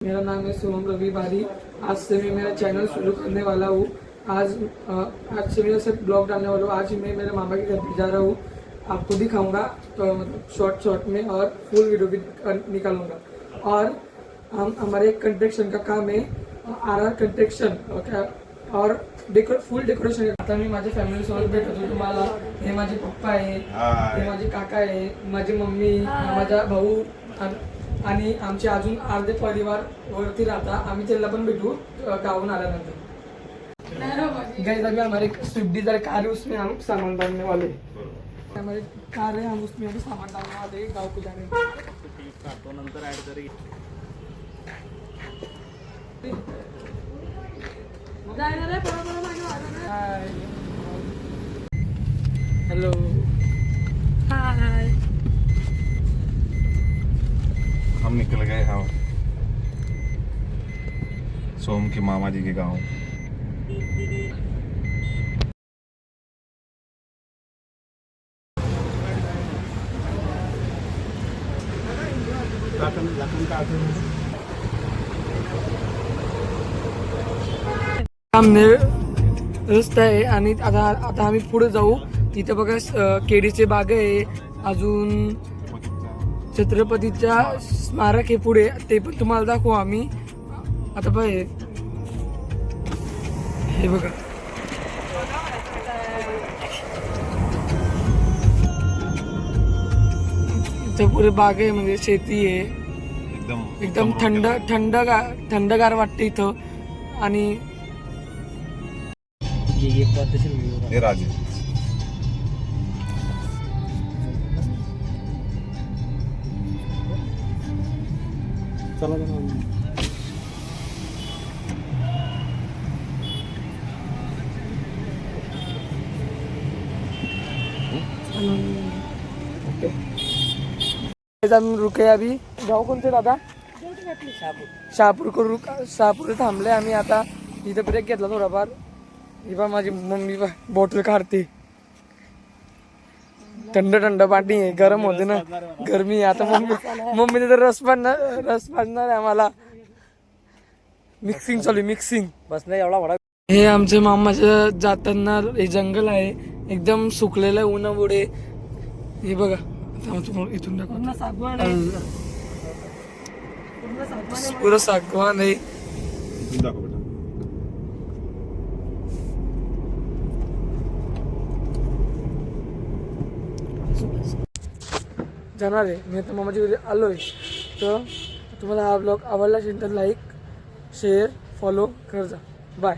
मेरा नाम है सोहम रवि बारी। आज से मैं मेरा चैनल शुरू करने वाला हूँ। आज से मैं सिर्फ ब्लॉग डालने वाला हूँ। आज मैं मेरे मामा के घर पे जा रहा हूँ, आपको दिखाऊंगा तो मतलब शॉर्ट में, और फुल वीडियो भी निकालूंगा। और हमारे कंस्ट्रक्शन का काम है, RR कंस्ट्रक्शन, और फुल डेकोरेशन। आता मी माझ्या फॅमिली सोबत भेटतो तुम्हाला। हे माझे पप्पा आहे, हे माझे काका आहे, माझी मम्मी, माझा भाऊ आणि आमचे अजून अर्धे परिवार वरती राहता। आम्ही त्यांना पण भेटू गावून आल्यानंतर। गाइस अभी हमारे स्विफ्ट डिजायर कार है, उसमें हम सामान डालने वाले। हमारी कार है, हम उसमें अभी सामान डालने वाले गाँव को जाने के। नंतर ऐड करेंगे। हेलो, हाय। हम निकल गए हाँ सोम के मामा जी के गांव। सामने रस्ता आहे आणि आता आम्ही पुढे जाऊ। तिथे बघा केळीचे बाग आहे, अजून छत्रपतीच्या स्मारक आहे पुढे, ते पण तुम्हाला दाखवू आम्ही। आता बघ हे बघा, इथं पुढे बाग आहे, म्हणजे शेती आहे। एकदम थंडगार वाटते इथं। आणि ये राजे चला हम रुके अभी। गाव कोणते दादा? शहापूर थांबले आम्ही। आता इथं ब्रेक घेतला थोडाफार। ही बा माझी मम्मी बॉटल काढते। थंड पाणी आहे, गरम होते ना, गरमी। आता मम्मीने तर रस पाजणार आहे आम्हाला। मिक्सिंग चालू, मिक्सिंग बस नाही एवढा वडा। हे आमच्या मामाच्या जाताना हे जंगल आहे, एकदम सुकलेलं आहे उन्हामुळे। हे बघा, इथून पुरं सागवान आहे। जाणार आहे मी आता मामाच्या घरी आलोय। तर तुम्हाला हा ब्लॉग आवडला असेल तर लाईक, शेअर, फॉलो कर जा। बाय।